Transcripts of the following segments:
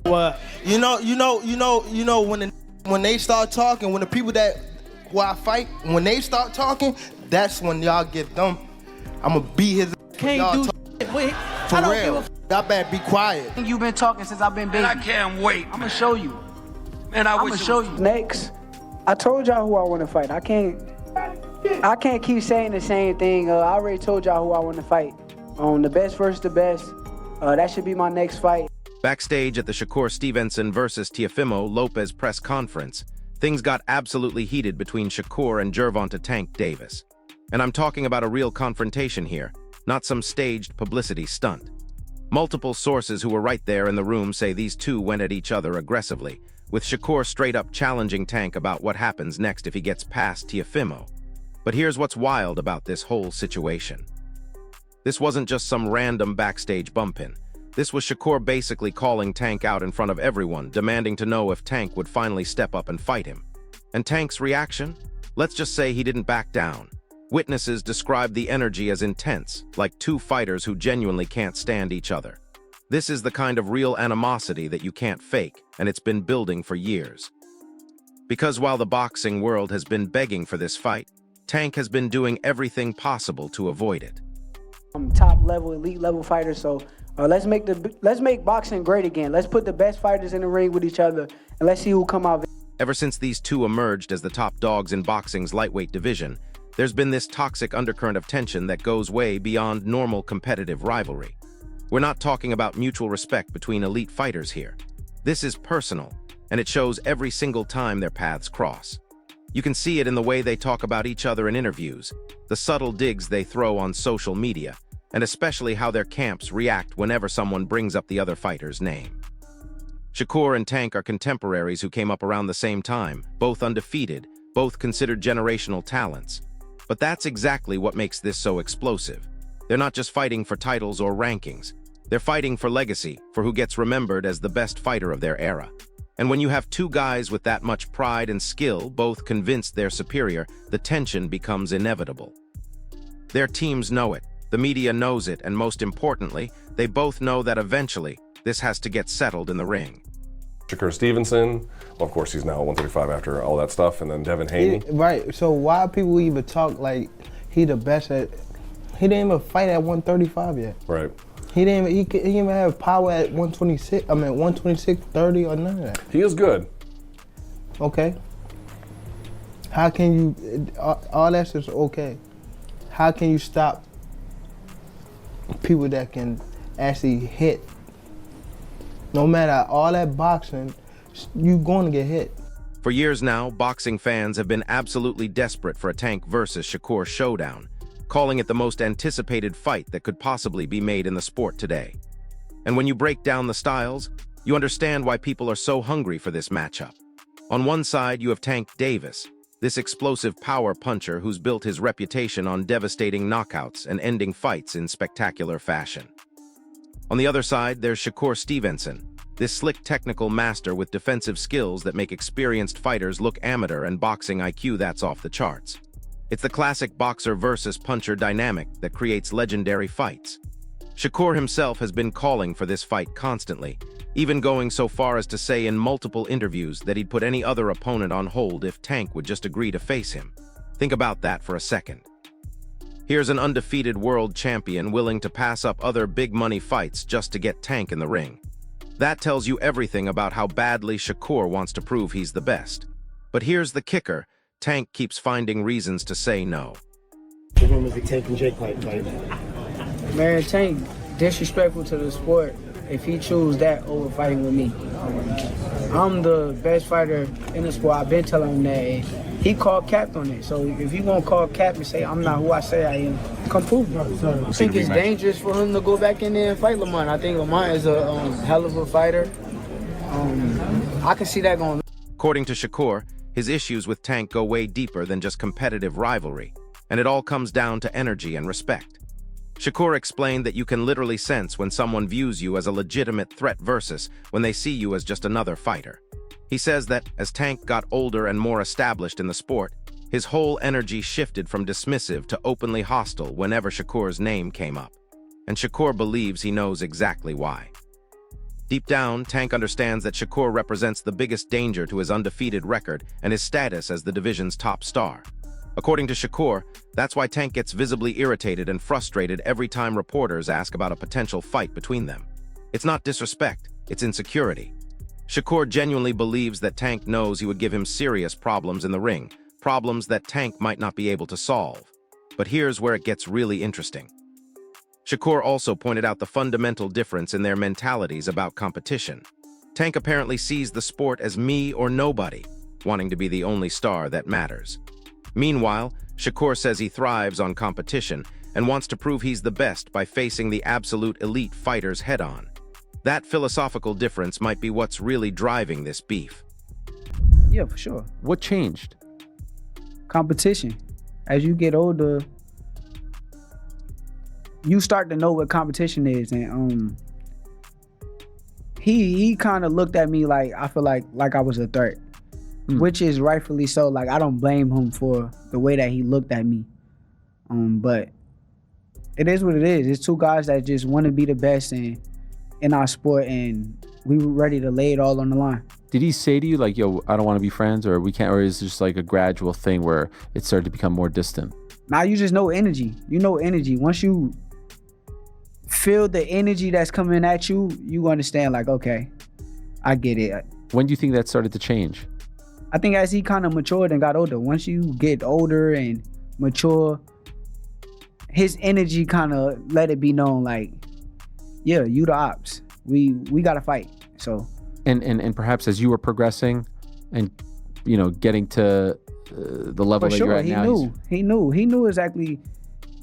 What? When they start talking, when the people that who I fight, when they start talking, that's when y'all get them. I'ma beat his. Can't do shit. Wait, For real. Y'all better be quiet. You've been talking since I've been baby. Man, I can't wait. I'm gonna show you. Man, I'm gonna show you. Next, I told y'all who I want to fight. I can't keep saying the same thing. I already told y'all who I want to fight. The best versus the best. That should be my next fight. Backstage at the Shakur Stevenson versus Teofimo Lopez press conference, things got absolutely heated between Shakur and Gervonta Tank Davis. And I'm talking about a real confrontation here, not some staged publicity stunt. Multiple sources who were right there in the room say these two went at each other aggressively, with Shakur straight up challenging Tank about what happens next if he gets past Teofimo. But here's what's wild about this whole situation. This wasn't just some random backstage bump-in. This was Shakur basically calling Tank out in front of everyone, demanding to know if Tank would finally step up and fight him. And Tank's reaction? Let's just say he didn't back down. Witnesses described the energy as intense, like two fighters who genuinely can't stand each other. This is the kind of real animosity that you can't fake, and it's been building for years. Because while the boxing world has been begging for this fight, Tank has been doing everything possible to avoid it. I'm top level, elite level fighter, so let's make boxing great again. Let's put the best fighters in the ring with each other, and let's see who come out. Ever since these two emerged as the top dogs in boxing's lightweight division, there's been this toxic undercurrent of tension that goes way beyond normal competitive rivalry. We're not talking about mutual respect between elite fighters here. This is personal, and it shows every single time their paths cross. You can see it in the way they talk about each other in interviews, the subtle digs they throw on social media, and especially how their camps react whenever someone brings up the other fighter's name. Shakur and Tank are contemporaries who came up around the same time, both undefeated, both considered generational talents. But that's exactly what makes this so explosive. They're not just fighting for titles or rankings. They're fighting for legacy, for who gets remembered as the best fighter of their era. And when you have two guys with that much pride and skill, both convinced they're superior, the tension becomes inevitable. Their teams know it, the media knows it, and most importantly, they both know that eventually, this has to get settled in the ring. Shakur Stevenson, well, of course he's now 135 after all that stuff, and then Devin Haney. Right, so why people even talk like he the best at, he didn't even fight at 135 yet. Right. He didn't even have power at 126, 126, 30 or none of that. He is good. Okay. How can you, all that's just okay. How can you stop people that can actually hit? No matter all that boxing, you're going to get hit. For years now, boxing fans have been absolutely desperate for a Tank versus Shakur showdown, calling it the most anticipated fight that could possibly be made in the sport today. And when you break down the styles, you understand why people are so hungry for this matchup. On one side, you have Tank Davis, this explosive power puncher who's built his reputation on devastating knockouts and ending fights in spectacular fashion. On the other side, there's Shakur Stevenson, this slick technical master with defensive skills that make experienced fighters look amateur and boxing IQ that's off the charts. It's the classic boxer versus puncher dynamic that creates legendary fights. Shakur himself has been calling for this fight constantly, even going so far as to say in multiple interviews that he'd put any other opponent on hold if Tank would just agree to face him. Think about that for a second. Here's an undefeated world champion willing to pass up other big-money fights just to get Tank in the ring. That tells you everything about how badly Shakur wants to prove he's the best. But here's the kicker. Tank keeps finding reasons to say no. The rumors the Tank and Jake fight. Man, Tank disrespectful to the sport if he choose that over fighting with me. I'm the best fighter in the sport. I've been telling him that. And he called cap on it. So if he won't call cap and say I'm not who I say I am, come prove it. I think it's dangerous for him to go back in there and fight Lamont. I think Lamont is a hell of a fighter. I can see that going. According to Shakur, his issues with Tank go way deeper than just competitive rivalry, and it all comes down to energy and respect. Shakur explained that you can literally sense when someone views you as a legitimate threat versus when they see you as just another fighter. He says that as Tank got older and more established in the sport, his whole energy shifted from dismissive to openly hostile whenever Shakur's name came up. And Shakur believes he knows exactly why. Deep down, Tank understands that Shakur represents the biggest danger to his undefeated record and his status as the division's top star. According to Shakur, that's why Tank gets visibly irritated and frustrated every time reporters ask about a potential fight between them. It's not disrespect, it's insecurity. Shakur genuinely believes that Tank knows he would give him serious problems in the ring, problems that Tank might not be able to solve. But here's where it gets really interesting. Shakur also pointed out the fundamental difference in their mentalities about competition. Tank apparently sees the sport as me or nobody, wanting to be the only star that matters. Meanwhile, Shakur says he thrives on competition and wants to prove he's the best by facing the absolute elite fighters head-on. That philosophical difference might be what's really driving this beef. Yeah, for sure. What changed? Competition. As you get older, you start to know what competition is, and he kind of looked at me like, I feel like I was a threat, which is rightfully so. Like, I don't blame him for the way that he looked at me, but it is what it is. It's two guys that just want to be the best in our sport, and we were ready to lay it all on the line. Did he say to you like, yo, I don't want to be friends, or we can't, or is it just like a gradual thing where it started to become more distant? Now you just know energy. You know energy. Once you feel the energy that's coming at you, you understand like, okay, I get it. When do you think that started to change? I think as he kind of matured and got older. Once you get older and mature, his energy kind of let it be known like, yeah, you the ops. We got to fight. So. And perhaps as you were progressing and, you know, getting to the level that you're at now. He knew exactly.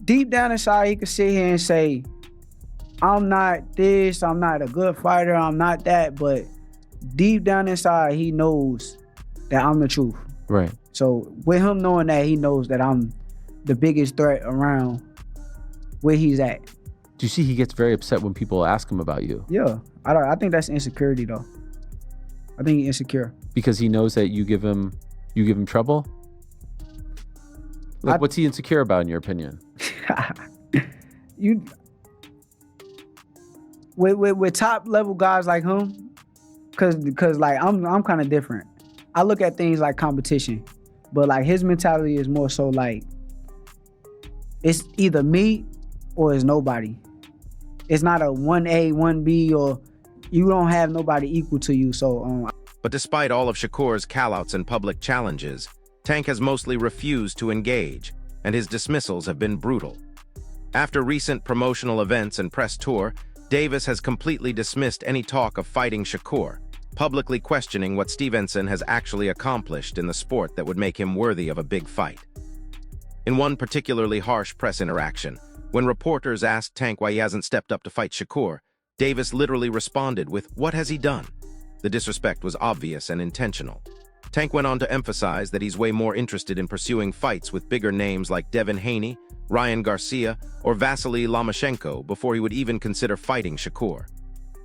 Deep down inside, he could sit here and say, I'm not this, I'm not a good fighter, I'm not that, but deep down inside, he knows that I'm the truth. Right. So with him knowing that, he knows that I'm the biggest threat around where he's at. Do you see he gets very upset when people ask him about you? Yeah, I think that's insecurity though. I think he's insecure. Because he knows that you give him trouble? Like, what's he insecure about in your opinion? With top level guys like him, cause like I'm kind of different. I look at things like competition, but like his mentality is more so like it's either me or it's nobody. It's not a 1A, 1B, or you don't have nobody equal to you. So But despite all of Shakur's callouts and public challenges, Tank has mostly refused to engage, and his dismissals have been brutal. After recent promotional events and press tour, Davis has completely dismissed any talk of fighting Shakur, publicly questioning what Stevenson has actually accomplished in the sport that would make him worthy of a big fight. In one particularly harsh press interaction, when reporters asked Tank why he hasn't stepped up to fight Shakur, Davis literally responded with, "What has he done?" The disrespect was obvious and intentional. Tank went on to emphasize that he's way more interested in pursuing fights with bigger names like Devin Haney, Ryan Garcia, or Vasily Lomachenko before he would even consider fighting Shakur.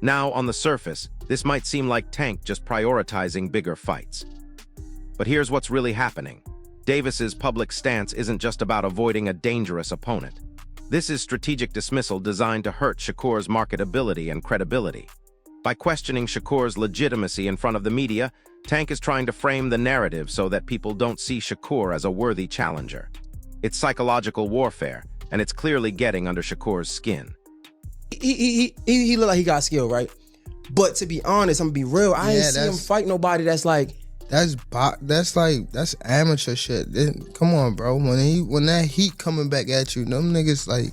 Now, on the surface, this might seem like Tank just prioritizing bigger fights. But here's what's really happening. Davis's public stance isn't just about avoiding a dangerous opponent. This is strategic dismissal designed to hurt Shakur's marketability and credibility. By questioning Shakur's legitimacy in front of the media, Tank is trying to frame the narrative so that people don't see Shakur as a worthy challenger. It's psychological warfare, and it's clearly getting under Shakur's skin. He look like he got skill, right? But to be honest, I'm gonna be real. I ain't see him fight nobody that's like. That's amateur shit. Come on, bro. When that heat coming back at you, them niggas like,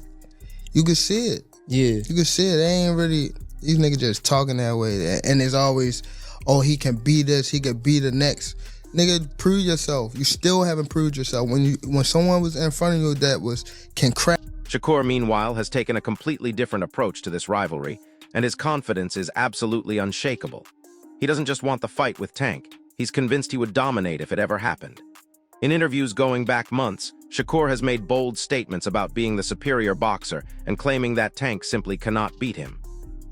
you can see it. Yeah, you can see it. They ain't really. These niggas just talking that way, and it's always, oh, he can be this, he can be the next. Nigga, prove yourself. You still haven't proved yourself. When someone was in front of you that can crack. Shakur, meanwhile, has taken a completely different approach to this rivalry, and his confidence is absolutely unshakable. He doesn't just want the fight with Tank. He's convinced he would dominate if it ever happened. In interviews going back months, Shakur has made bold statements about being the superior boxer and claiming that Tank simply cannot beat him.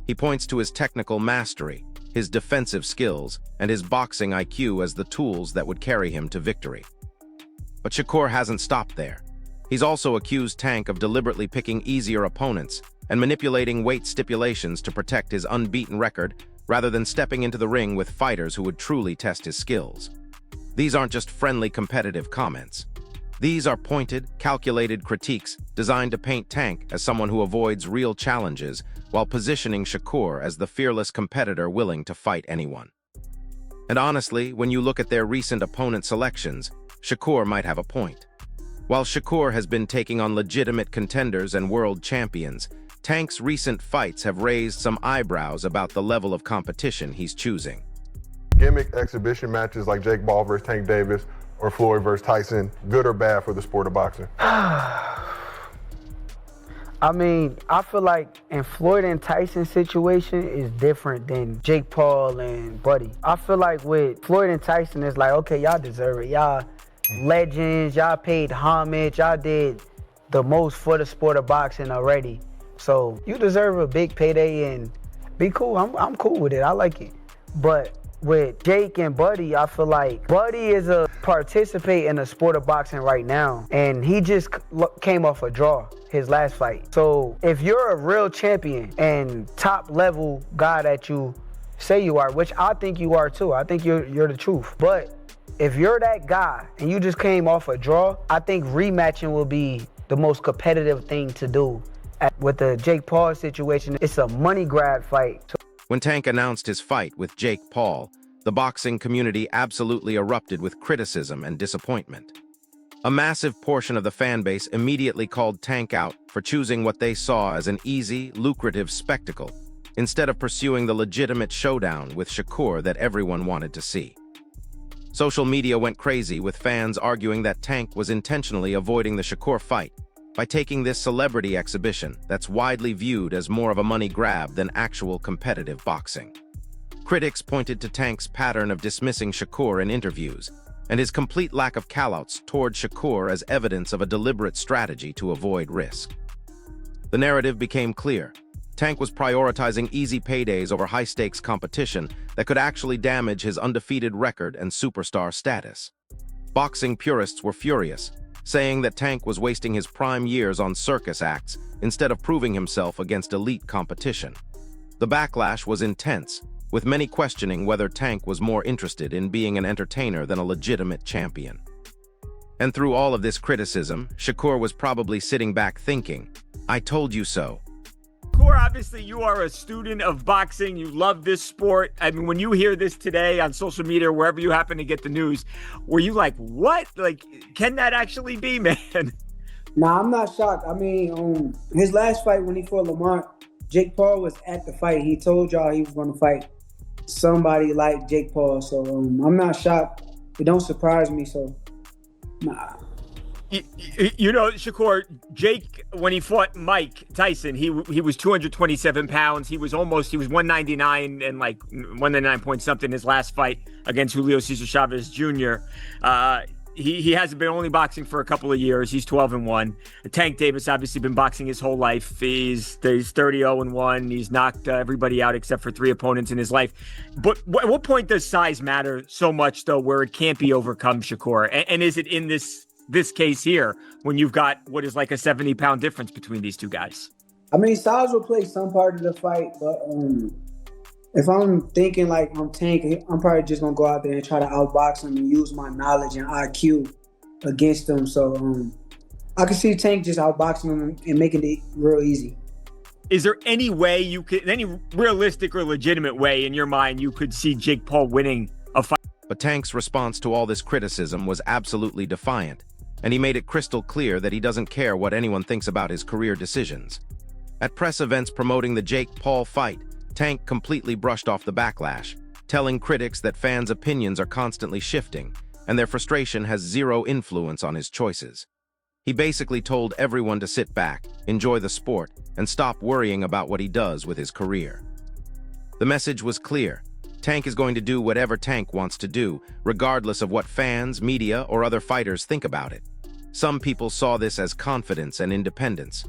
He points to his technical mastery, his defensive skills, and his boxing IQ as the tools that would carry him to victory. But Shakur hasn't stopped there. He's also accused Tank of deliberately picking easier opponents and manipulating weight stipulations to protect his unbeaten record rather than stepping into the ring with fighters who would truly test his skills. These aren't just friendly competitive comments. These are pointed, calculated critiques designed to paint Tank as someone who avoids real challenges while positioning Shakur as the fearless competitor willing to fight anyone. And honestly, when you look at their recent opponent selections, Shakur might have a point. While Shakur has been taking on legitimate contenders and world champions, Tank's recent fights have raised some eyebrows about the level of competition he's choosing. Gimmick exhibition matches like Jake Paul versus Tank Davis or Floyd versus Tyson, good or bad for the sport of boxing? I mean, I feel like in Floyd and Tyson situation is different than Jake Paul and Buddy. I feel like with Floyd and Tyson, it's like, okay, y'all deserve it. Y'all legends, y'all paid homage, y'all did the most for the sport of boxing already. So you deserve a big payday and be cool. I'm cool with it. I like it. But with Jake and Buddy, I feel like Buddy is a participate in the sport of boxing right now, and he just came off a draw his last fight. So if you're a real champion and top level guy that you say you are, which I think you are too, I think you're the truth. But if you're that guy and you just came off a draw, I think rematching will be the most competitive thing to do. With the Jake Paul situation, it's a money grab fight. When Tank announced his fight with Jake Paul, the boxing community absolutely erupted with criticism and disappointment. A massive portion of the fan base immediately called Tank out for choosing what they saw as an easy, lucrative spectacle, instead of pursuing the legitimate showdown with Shakur that everyone wanted to see. Social media went crazy with fans arguing that Tank was intentionally avoiding the Shakur fight by taking this celebrity exhibition that's widely viewed as more of a money grab than actual competitive boxing. Critics pointed to Tank's pattern of dismissing Shakur in interviews and his complete lack of callouts toward Shakur as evidence of a deliberate strategy to avoid risk. The narrative became clear. Tank was prioritizing easy paydays over high-stakes competition that could actually damage his undefeated record and superstar status. Boxing purists were furious, saying that Tank was wasting his prime years on circus acts instead of proving himself against elite competition. The backlash was intense, with many questioning whether Tank was more interested in being an entertainer than a legitimate champion. And through all of this criticism, Shakur was probably sitting back thinking, "I told you so." Shakur, obviously you are a student of boxing. You love this sport. I mean, when you hear this today on social media or wherever you happen to get the news, were you like, what? Like, can that actually be, man? Nah, I'm not shocked. I mean, his last fight when he fought Lamont, Jake Paul was at the fight. He told y'all he was going to fight somebody like Jake Paul. So I'm not shocked. It don't surprise me. So, nah. You know, Shakur, Jake, when he fought Mike Tyson, he was 227 pounds. He was 199 and like 199 point something his last fight against Julio Cesar Chavez Jr. He hasn't been only boxing for a couple of years. He's 12-1. Tank Davis obviously been boxing his whole life. He's 30-0-1. He's knocked everybody out except for 3 opponents in his life. But at what point does size matter so much, though, where it can't be overcome, Shakur? And is it in this case here when you've got what is like a 70-pound difference between these two guys? I mean, size will play some part of the fight, but if I'm thinking like I'm Tank, I'm probably just gonna go out there and try to outbox him and use my knowledge and IQ against him. So I can see Tank just outboxing him and making it real easy. Is there any way you could, any realistic or legitimate way in your mind you could see Jake Paul winning a fight? But Tank's response to all this criticism was absolutely defiant, and he made it crystal clear that he doesn't care what anyone thinks about his career decisions. At press events promoting the Jake Paul fight, Tank completely brushed off the backlash, telling critics that fans' opinions are constantly shifting, and their frustration has zero influence on his choices. He basically told everyone to sit back, enjoy the sport, and stop worrying about what he does with his career. The message was clear. Tank is going to do whatever Tank wants to do, regardless of what fans, media, or other fighters think about it. Some people saw this as confidence and independence.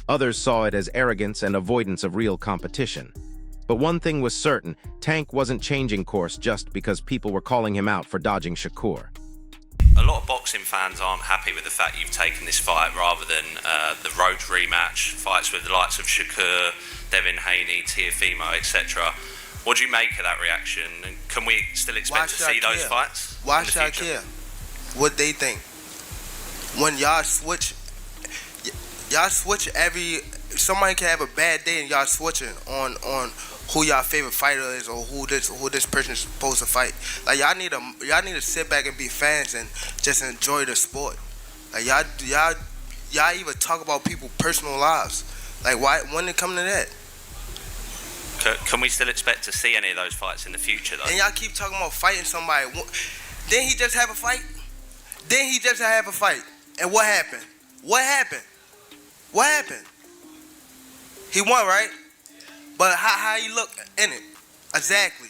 Others saw it as arrogance and avoidance of real competition. But one thing was certain, Tank wasn't changing course just because people were calling him out for dodging Shakur. A lot of boxing fans aren't happy with the fact you've taken this fight rather than the road rematch, fights with the likes of Shakur, Devin Haney, Teofimo, etc. What do you make of that reaction? And can we still expect to see those fights? Why should I care what they think? When y'all switch somebody can have a bad day and y'all switching on who y'all favorite fighter is or who this person is supposed to fight. Like y'all need to sit back and be fans and just enjoy the sport. Like y'all even talk about people's personal lives. Like why when it come to that? Can we still expect to see any of those fights in the future though? And y'all keep talking about fighting somebody. Didn't he just have a fight? And what happened? What happened? He won, right? But how he look in it? Exactly.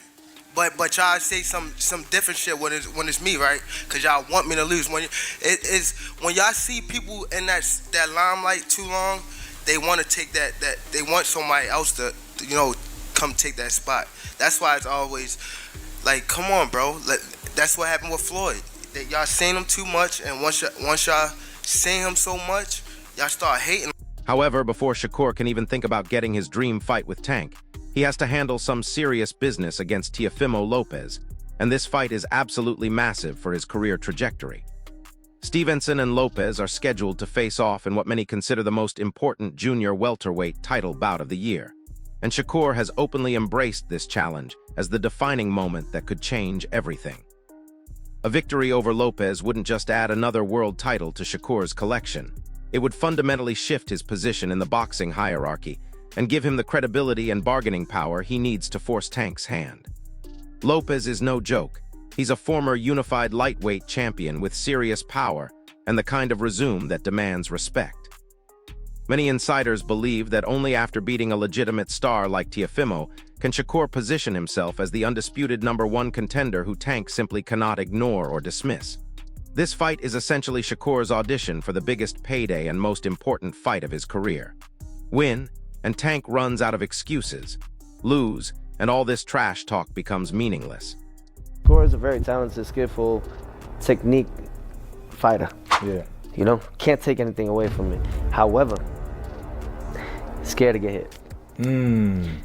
But y'all say some different shit when it's me, right? Cause y'all want me to lose. When y'all see people in that limelight too long, they want to take that they want somebody else to come take that spot. That's why it's always like, come on, bro. That's what happened with Floyd. That y'all seen him too much, and once y'all seen him so much, y'all start hating. However, before Shakur can even think about getting his dream fight with Tank, he has to handle some serious business against Teofimo Lopez, and this fight is absolutely massive for his career trajectory. Stevenson and Lopez are scheduled to face off in what many consider the most important junior welterweight title bout of the year, and Shakur has openly embraced this challenge as the defining moment that could change everything. A victory over Lopez wouldn't just add another world title to Shakur's collection. It would fundamentally shift his position in the boxing hierarchy and give him the credibility and bargaining power he needs to force Tank's hand. Lopez is no joke. He's a former unified lightweight champion with serious power and the kind of resume that demands respect. Many insiders believe that only after beating a legitimate star like Teofimo can Shakur position himself as the undisputed #1 contender who Tank simply cannot ignore or dismiss. This fight is essentially Shakur's audition for the biggest payday and most important fight of his career. Win, and Tank runs out of excuses. Lose, and all this trash talk becomes meaningless. Shakur is a very talented, skillful, technique fighter. Yeah. Can't take anything away from it. However, scared to get hit.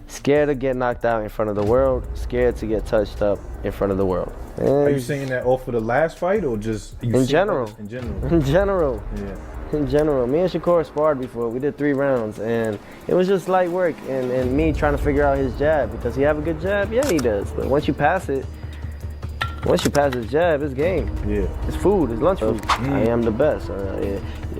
Scared to get knocked out in front of the world. Scared to get touched up in front of the world. Are you saying that off of the last fight or just in general? In general. In general. Yeah. In general. Me and Shakur sparred before. We did 3 rounds, and it was just light work and me trying to figure out his jab. Because he have a good jab? Yeah, he does. But once you pass his jab, it's game. Yeah. It's food. It's lunch food. I am the best.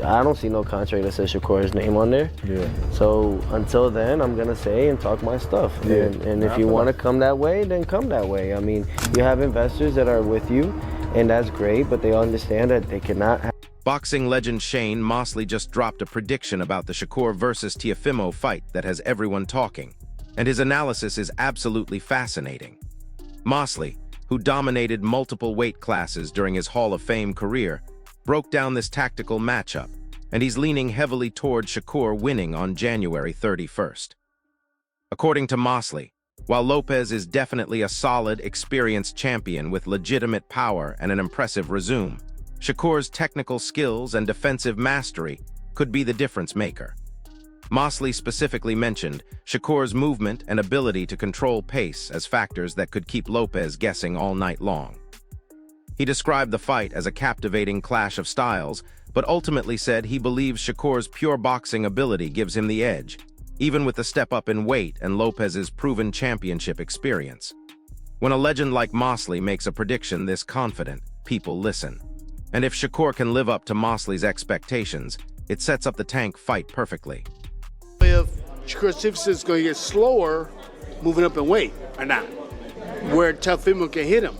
I don't see no contract that says Shakur's name on there. Yeah. So until then, I'm gonna say and talk my stuff. Yeah. And if you want to come that way, then come that way. I mean, you have investors that are with you, and that's great. But they understand that they cannot. Boxing legend Shane Mosley just dropped a prediction about the Shakur versus Teofimo fight that has everyone talking, and his analysis is absolutely fascinating. Mosley, who dominated multiple weight classes during his Hall of Fame career, broke down this tactical matchup, and he's leaning heavily toward Shakur winning on January 31st. According to Mosley, while Lopez is definitely a solid, experienced champion with legitimate power and an impressive resume, Shakur's technical skills and defensive mastery could be the difference maker. Mosley specifically mentioned Shakur's movement and ability to control pace as factors that could keep Lopez guessing all night long. He described the fight as a captivating clash of styles, but ultimately said he believes Shakur's pure boxing ability gives him the edge, even with the step up in weight and Lopez's proven championship experience. When a legend like Mosley makes a prediction this confident, people listen. And if Shakur can live up to Mosley's expectations, it sets up the Tank fight perfectly. If Shakur Stevenson is going to get slower moving up in weight or not, where Teofimo can hit him.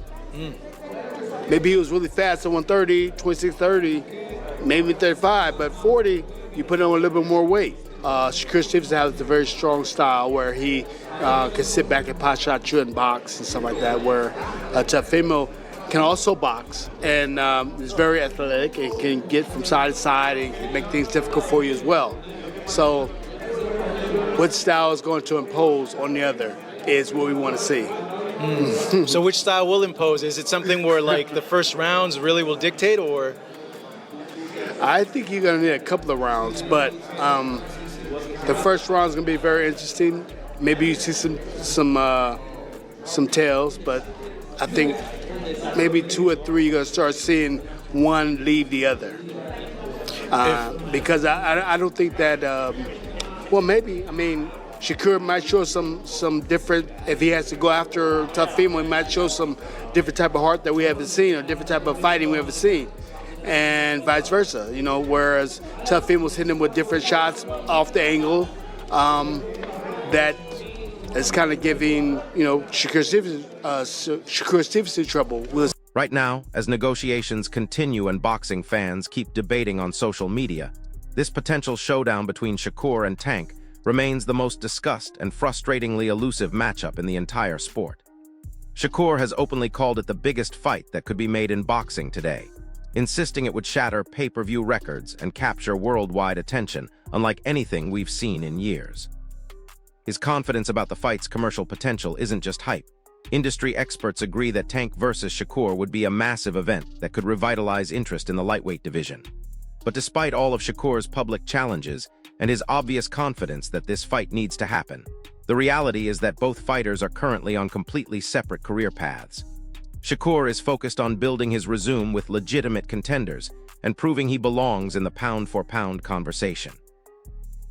Maybe he was really fast at 130, 26-30, maybe 35, but 40, you put on a little bit more weight. Shakur Stevenson has a very strong style where he can sit back and pot shot you and box and stuff like that, where Teofimo can also box and is very athletic and can get from side to side and can make things difficult for you as well. So what style is going to impose on the other is what we want to see. So which style will impose? Is it something where like the first rounds really will dictate, or? I think you're going to need a couple of rounds, but the first round is going to be very interesting. Maybe you see some some tails, but I think maybe 2 or 3 you're gonna start seeing one leave the other. Because I don't think that. Well, maybe. I mean, Shakur might show some different. If he has to go after Teofimo, he might show some different type of heart that we haven't seen, or different type of fighting we haven't seen, and vice versa. You know, whereas Teofimo's hitting him with different shots off the angle, that is kind of giving Shakur Stevenson trouble. Right now, as negotiations continue and boxing fans keep debating on social media, this potential showdown between Shakur and Tank remains the most discussed and frustratingly elusive matchup in the entire sport. Shakur has openly called it the biggest fight that could be made in boxing today, insisting it would shatter pay-per-view records and capture worldwide attention, unlike anything we've seen in years. His confidence about the fight's commercial potential isn't just hype. Industry experts agree that Tank versus Shakur would be a massive event that could revitalize interest in the lightweight division. But despite all of Shakur's public challenges and his obvious confidence that this fight needs to happen, the reality is that both fighters are currently on completely separate career paths. Shakur is focused on building his resume with legitimate contenders and proving he belongs in the pound-for-pound conversation.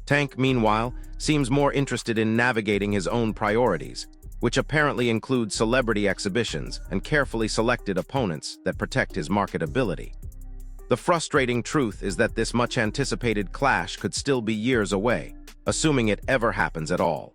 Tank, meanwhile, seems more interested in navigating his own priorities, which apparently include celebrity exhibitions and carefully selected opponents that protect his marketability. The frustrating truth is that this much-anticipated clash could still be years away, assuming it ever happens at all.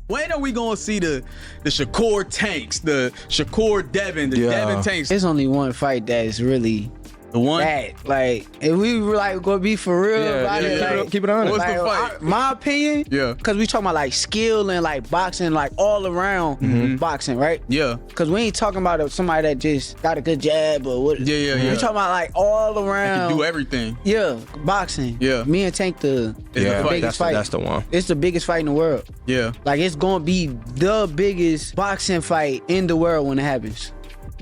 When are we gonna see the Shakur Tanks, the Shakur Devin, the Devin Tanks? There's only one fight that is really the one. Bad. Like, if we were like gonna be for real about it, like, keep it honest. What's like, the fight? My opinion, because we talking about like skill and like boxing, like all around boxing, right? Yeah. Because we ain't talking about somebody that just got a good jab or what. Yeah. We talking about like all around. Can do everything. Yeah, boxing. Yeah. Me and Tank the biggest fight. That's the one. It's the biggest fight in the world. Yeah. Like, it's gonna be the biggest boxing fight in the world when it happens.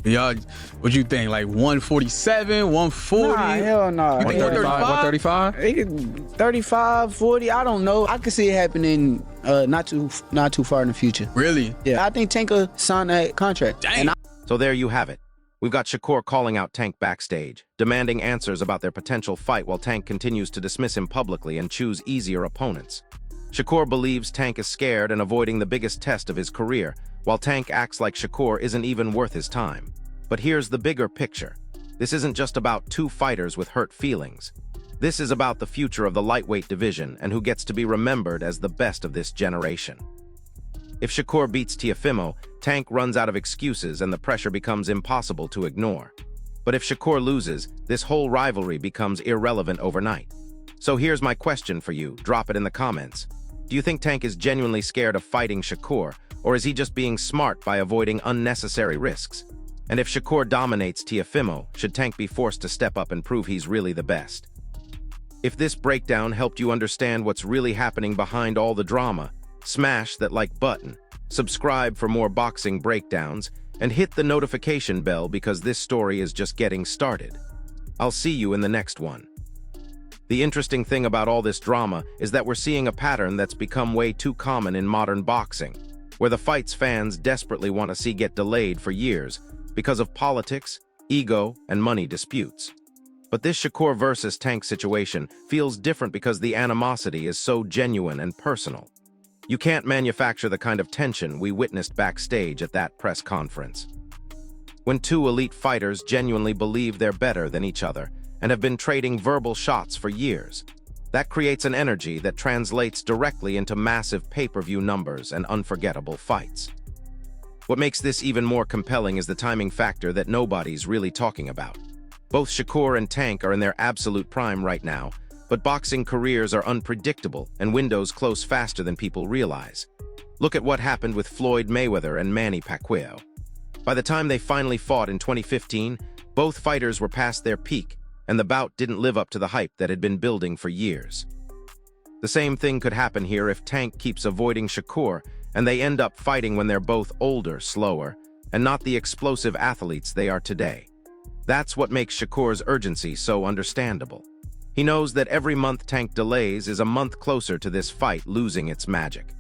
Y'all, what you think? Like 147, 140? Nah, hell no. You think 135? 35, 40, I don't know. I could see it happening not too far in the future. Really? Yeah. I think Tank will sign that contract. Dang. So there you have it. We've got Shakur calling out Tank backstage, demanding answers about their potential fight while Tank continues to dismiss him publicly and choose easier opponents. Shakur believes Tank is scared and avoiding the biggest test of his career, while Tank acts like Shakur isn't even worth his time. But here's the bigger picture. This isn't just about two fighters with hurt feelings. This is about the future of the lightweight division and who gets to be remembered as the best of this generation. If Shakur beats Teofimo, Tank runs out of excuses and the pressure becomes impossible to ignore. But if Shakur loses, this whole rivalry becomes irrelevant overnight. So here's my question for you, drop it in the comments. Do you think Tank is genuinely scared of fighting Shakur, or is he just being smart by avoiding unnecessary risks? And if Shakur dominates Teofimo, should Tank be forced to step up and prove he's really the best? If this breakdown helped you understand what's really happening behind all the drama, smash that like button, subscribe for more boxing breakdowns, and hit the notification bell because this story is just getting started. I'll see you in the next one. The interesting thing about all this drama is that we're seeing a pattern that's become way too common in modern boxing, where the fights fans desperately want to see get delayed for years because of politics, ego, and money disputes. But this Shakur versus Tank situation feels different because the animosity is so genuine and personal. You can't manufacture the kind of tension we witnessed backstage at that press conference. When two elite fighters genuinely believe they're better than each other and have been trading verbal shots for years, that creates an energy that translates directly into massive pay-per-view numbers and unforgettable fights. What makes this even more compelling is the timing factor that nobody's really talking about. Both Shakur and Tank are in their absolute prime right now, but boxing careers are unpredictable and windows close faster than people realize. Look at what happened with Floyd Mayweather and Manny Pacquiao. By the time they finally fought in 2015, both fighters were past their peak, and the bout didn't live up to the hype that had been building for years. The same thing could happen here if Tank keeps avoiding Shakur and they end up fighting when they're both older, slower, and not the explosive athletes they are today. That's what makes Shakur's urgency so understandable. He knows that every month Tank delays is a month closer to this fight losing its magic.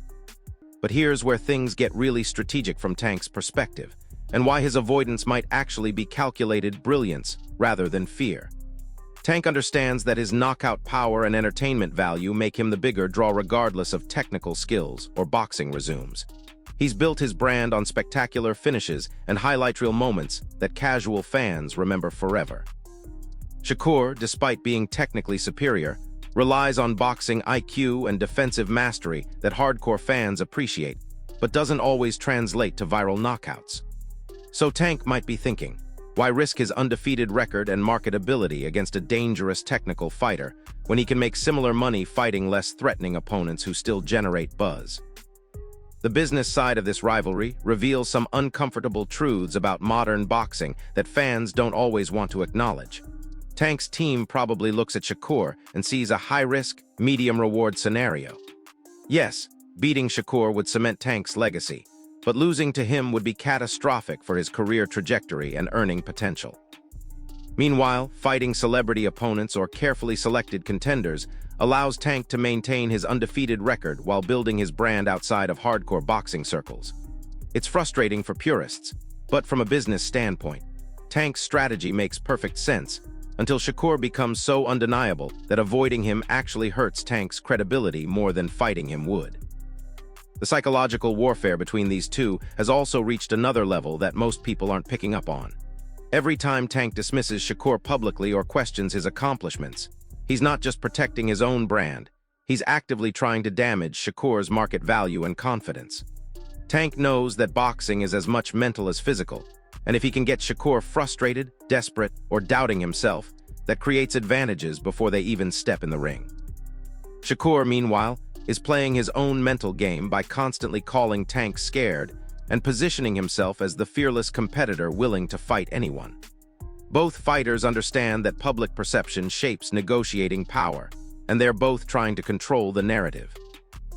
But here's where things get really strategic from Tank's perspective, and why his avoidance might actually be calculated brilliance rather than fear. Tank understands that his knockout power and entertainment value make him the bigger draw regardless of technical skills or boxing resumes. He's built his brand on spectacular finishes and highlight reel moments that casual fans remember forever. Shakur, despite being technically superior, relies on boxing IQ and defensive mastery that hardcore fans appreciate, but doesn't always translate to viral knockouts. So Tank might be thinking, why risk his undefeated record and marketability against a dangerous technical fighter when he can make similar money fighting less threatening opponents who still generate buzz? The business side of this rivalry reveals some uncomfortable truths about modern boxing that fans don't always want to acknowledge. Tank's team probably looks at Shakur and sees a high-risk, medium-reward scenario. Yes, beating Shakur would cement Tank's legacy, but losing to him would be catastrophic for his career trajectory and earning potential. Meanwhile, fighting celebrity opponents or carefully selected contenders allows Tank to maintain his undefeated record while building his brand outside of hardcore boxing circles. It's frustrating for purists, but from a business standpoint, Tank's strategy makes perfect sense until Shakur becomes so undeniable that avoiding him actually hurts Tank's credibility more than fighting him would. The psychological warfare between these two has also reached another level that most people aren't picking up on. Every time Tank dismisses Shakur publicly or questions his accomplishments, he's not just protecting his own brand, he's actively trying to damage Shakur's market value and confidence. Tank knows that boxing is as much mental as physical, and if he can get Shakur frustrated, desperate, or doubting himself, that creates advantages before they even step in the ring. Shakur, meanwhile, is playing his own mental game by constantly calling Tank scared and positioning himself as the fearless competitor willing to fight anyone. Both fighters understand that public perception shapes negotiating power, and they're both trying to control the narrative.